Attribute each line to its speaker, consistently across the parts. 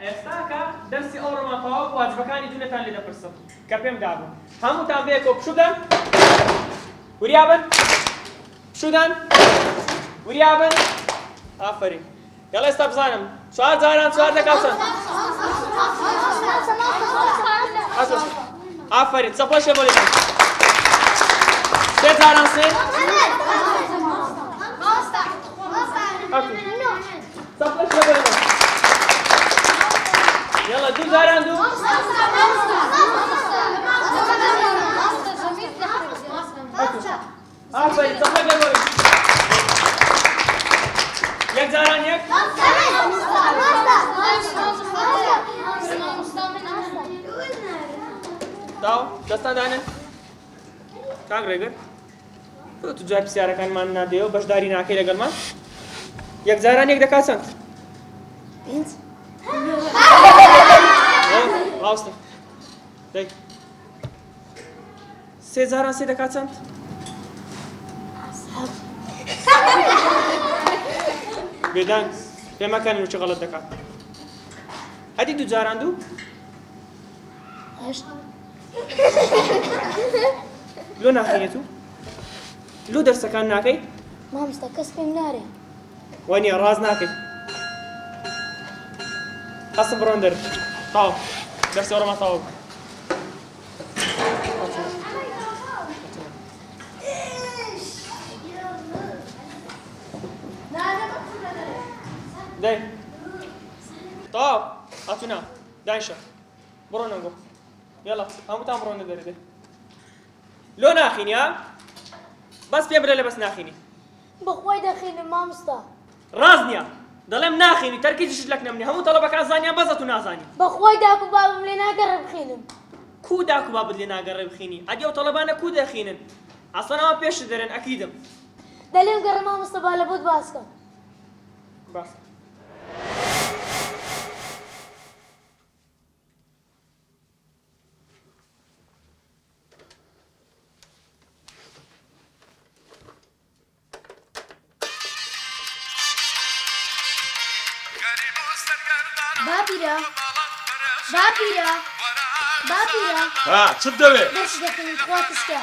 Speaker 1: ئێستاکە دەرسی ئەو ڕۆمانتەواو واجبەکانی دوونەتان لێ دەپرسم کە پێم دابوو هەمووتان بەیەکەوە پشودەن وریابن پشودەن وریابن ئافەرین گەڵێ ئێستا بزانم 4 جاران 4 دەکات چەند ئافەرین چەپەشێ بۆ لێدەن 3 جاران 3 چەپەشێ بۆ لێدەن يلا 2 جاران 2 آفرین چەپەک لێ بۆ لێدەن 1 جاران 1 داو دەستان دانێ کاک ڕێگر تو جای پرسیارەکانمان نادێ و بەشداری ناکەی لەگەڵمان 1 جاران 1 دەکات چەند ڕاستە دەی 3 جاران 3 دەکات چەند بێدان پێمەکەن و چ غەڵەت دەکات هەدی 2 جاران 2 لۆ ناخەیەت و لۆ دەرسەکان ناکەی
Speaker 2: مامۆستا کەس پێم نارێ
Speaker 1: وانە ڕاز ناکەی هەستم بڕۆن دەر تاو دەرسی وەرەما تاوە دەی تاو هاتوونا دایشە بڕۆ نەنگۆ يلا هەمووتان بڕۆنە دەرێ دەی لۆ ناخینی ها بەس پێ برە لە بەس ناخینی
Speaker 2: بەخوای دەخینم مامۆستا
Speaker 1: ڕاست نییە دەڵێم ناخینی تەرکیزیشت لەک نەمنی هەموو تەڵەبەکان زانیان بەزە و نازانی
Speaker 2: بەخوای داک و بابم لێ ناگەڕێ بخینم
Speaker 1: کو داک و بابت لێ ناگەڕێ بخینی ئەدی ئەو تەڵەبانە کو دەخینن ئەسڵەن ئەوە پێشت دەرێن ئەکیدم
Speaker 2: دەلێم گەڕە مامۆستا با لە بۆت باسکەم
Speaker 1: باس
Speaker 2: باپیرە باپیرە باپیرە
Speaker 3: ها چ دەوێ
Speaker 2: دەرسی دەخینم خوا تشکە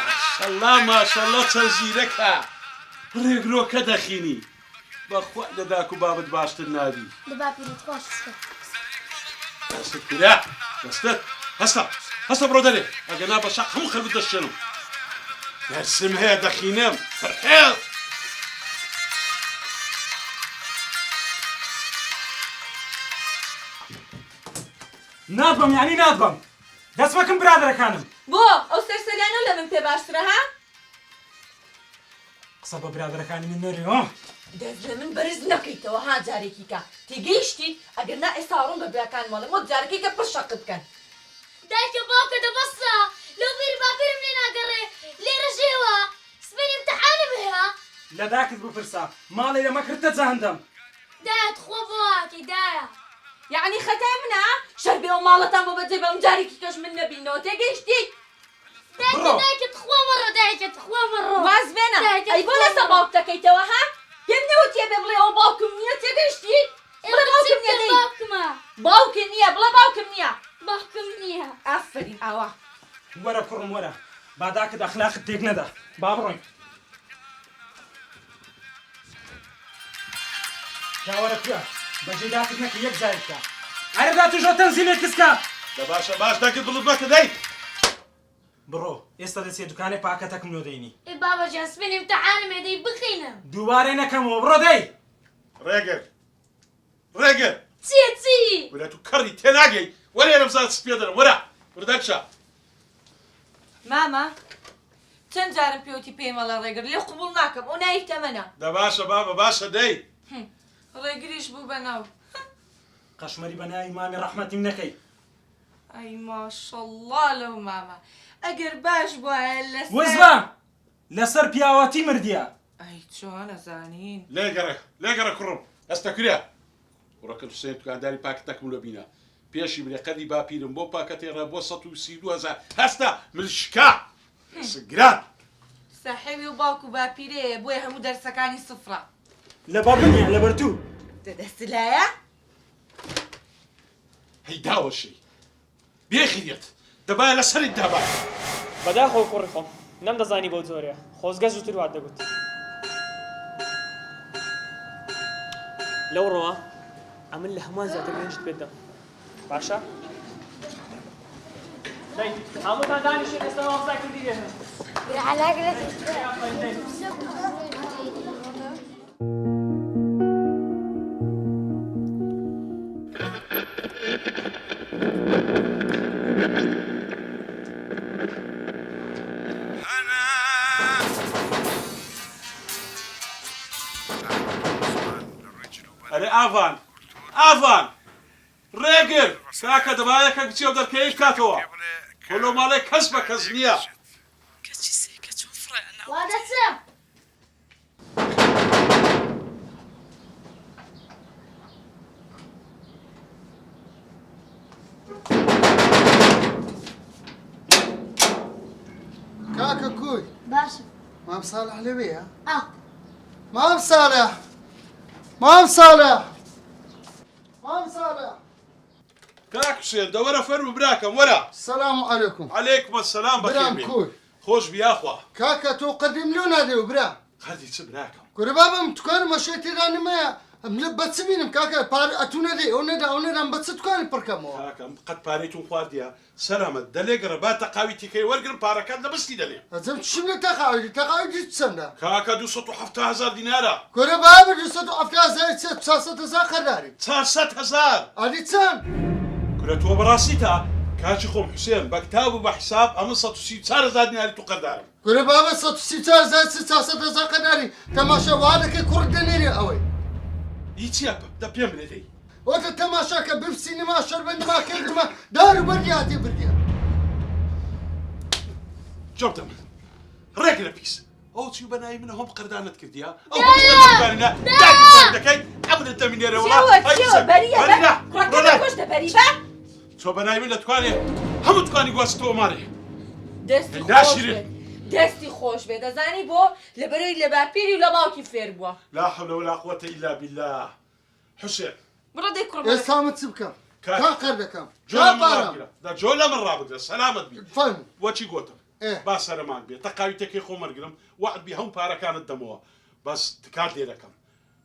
Speaker 3: ماشەڵڵا ماشەڵڵا چەند زیرەکە ڕێگرۆکە دەخینی بەخوا لە داک و بابت باشتر نابی
Speaker 2: لە باپیرە خوا تشکە
Speaker 3: دەستت کرا دەستت هەستە بڕۆ دەرێ ئەگەنا بە شەق هەموو خەڵک دەشێنم دەرسم هەیە دەخینم فەرحێڵ
Speaker 4: نادبم یعنی نادبم دەست مەکەم برادەرەکانم
Speaker 5: بۆ ئەو سەرسەریانە لە من پێ باشترە ها
Speaker 4: قسە بە برادەرەکانی من نەڕێ
Speaker 5: دەست لە من بەرز نەکەیتەوە ها جارێکی کە تێگەیشتی ئەگەر نا ئێستا ڕوون بە براکان مەڵێ وەک جارێکی کە پڕ شەقت بکەن
Speaker 2: دایکە باوکە دەبەسە لەو بیر باپیرم لێ ناگەڕێ لێرە ژێوە سبەی امتحانم هەیە
Speaker 4: لە داکت بپرسە ماڵێ لە مەکردتە جەهەندەم
Speaker 2: دایت خۆ بۆواکی دایە
Speaker 5: یعنی خەتای منە شەر بێ و ماڵەتان بۆ بەجێ بەم جارێکی کەش من نەبینەوە تێگەیشتی
Speaker 2: دایکت خوا مەڕۆ دایکت خوا مەڕۆ
Speaker 5: واز بێنە ئەی بۆ لەسە باوک دەکەیتەوە ها پێم نەوتیە بێ بڵێ ئەو باوکم نییە تێگەیشتی بڵێ باوکم نییە دەی
Speaker 2: باوکمە
Speaker 5: باوکم نییە بڵێ باوکم نییە
Speaker 2: باوکم نییە
Speaker 5: ئافرین ئاوا
Speaker 4: وەرە کوڕم وەرە با داکت ئەخلاقت تێک نەدا با بڕۆین پیاوەرە کوێ بەجێ داکت نەکە یەک جار بکە ئەرەدا توژۆ تەنزیمێت کچکە
Speaker 3: لە باشە باش داکت بڵت مەکە دەی
Speaker 4: بڕۆ ئێستا دەچێت دوکانێ پاکەتەکم لۆ دەینی
Speaker 2: ئێ بابەجان سبەی امتحانم هەیە دەی بخینم
Speaker 4: دووبارە نەکەمەوە بڕۆ دەی
Speaker 3: ڕێگر
Speaker 2: چی
Speaker 3: وەرە تو کەڕی تێناگەی وەرە رەمزات سپێ دەرم وەرە وردەکشە
Speaker 5: ماما چەند جارم پێوتی پێمەڵە ڕێگر لێ قوبوڵ ناکەم ئەو نایف تەمەنە
Speaker 3: دە باشە بابە باشە دەی
Speaker 5: ڕێگریش بوو بەناو
Speaker 4: قەشمەری بەناوی مامی ڕەحمەتیم نەکەی
Speaker 5: ئەی ماشەڵڵا لەو ماما ئەگەر باش بووایە لەسەر
Speaker 4: وزبە لەسەر پیاوەتی مردیە
Speaker 5: ئەی چۆن ئەزانین
Speaker 3: لێگەڕە کوڕم ئەستە کریا وڕەکە حوسێن دوکانداری پاکەتەکم لۆ بینە پێشی برێقەدی باپیرم بۆ پاکەتێڕە بۆ 132,000 هەستا ملشکا سگران
Speaker 5: ساحێوی و باوک و باپیرەیە بۆیە هەموو دەرسەکانی سفرە
Speaker 4: لە بابنیە لە بەرتوو
Speaker 5: دەدەست لایە
Speaker 3: هيداوە شەی بێخیرێت دەبایە لەسەری دابات
Speaker 1: بەداخەوە کوڕی خۆم نەمدەزانی بەو جۆرەیە خۆزگە زووتر وات دەگوت لەو ڕۆوە ئەمن لە هەمووان زیاتر گەنجت پێت دەم باشە؟ دەی هەمووتان دانیشێت ئێستا وەڵسا کردی بێنن
Speaker 2: على قلت
Speaker 3: ئەرێ ئاڤان ئاڤان ڕێگر کاکە دەبایە کە بچێ و دەرکەی بکاتەوە وەلۆ ماڵێ کەس بە کەس نییە
Speaker 2: وهذا سم
Speaker 6: كاكا كوي
Speaker 2: باشا
Speaker 6: ما بصالح لبيها
Speaker 2: اه
Speaker 6: ما بصالح ما بصالح ما بصالح
Speaker 3: کاک حوسێن دەوەرە فەرمو براکەم وەرە
Speaker 6: السلام عليكم
Speaker 3: عەلەیکم السەلام
Speaker 6: برام
Speaker 3: بەخێر
Speaker 6: كوي
Speaker 3: خۆش بیاخوا
Speaker 6: كاكا تو قدم لنا دي وبرا
Speaker 3: قەدی چ براکەم
Speaker 6: كوري بابا متكون مشيتي راني ما ملبت سبينم كاكا بار اتونا دي اونا مبت تكون بركمو
Speaker 3: کاکەم قەت پارەیتون خواردیە سەلامەت دەلێگەڕە با تەقاوی تیکەی وەرگرم پارەکەت لەبستی دەلێ
Speaker 6: زعما شنو تقاعد تسنى
Speaker 3: کاکە 270,000 دینارە
Speaker 6: كوري بابا جسد افتا زي 600 خداري
Speaker 3: 400,000
Speaker 6: ادي تسن
Speaker 3: کورە تۆ بەڕاستی تا کاچی خۆم حوسێن بە کتاب و بە حساب ئەمە 134,000 دیناری تو قەردارم
Speaker 6: كوري بابا 600 زي 600 خداري تماشا وهذا كورد دنيري اوي
Speaker 3: هیچیە دە پێم لێ دەی
Speaker 6: وقت التماشا بيبسي ما شربن ما كنت ما داروا بردياتي برديات
Speaker 3: جەوتم ڕێک لە پیس ئەو چی بەناوی منە هۆم قەردانت کردیا ئەو بەکارینە دەکەیت ئەمنت دەمینێرە
Speaker 5: كوشت بريبة
Speaker 3: تۆ بەناوی من لە توانێ هەموو توانی گواستەوە ماڵێ
Speaker 5: دستي
Speaker 3: لا
Speaker 5: خوش
Speaker 3: شيرين.
Speaker 5: بيت دستي خوش بيت زاني بو لبروي لبابيري ولا باوكي فير بوا
Speaker 3: لا حول ولا قوة إلا بالله حسين
Speaker 5: برا ديك
Speaker 6: يا
Speaker 5: ربنا
Speaker 6: سامت سبكم
Speaker 3: كان.
Speaker 6: كان قردكم
Speaker 3: جولا من
Speaker 6: كان
Speaker 3: رابطة لا جولا من رابطة سلامة بي
Speaker 6: فهم
Speaker 3: وچی گوتم
Speaker 6: إيه.
Speaker 3: باس سەرمان بێ تەقاوی تێکی خۆمەرگرم وعد بی هەموو پارەکانت دەمەوە بەس تکات لێ دەکەم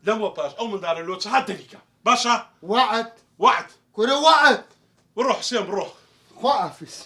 Speaker 3: لەمەوە پاش ئەو منداڵە لۆ چەهات دەریکە باشە
Speaker 6: وعد
Speaker 3: وعد
Speaker 6: كوري وعد
Speaker 3: بڕۆ حسێن بڕۆ
Speaker 6: خو عافيس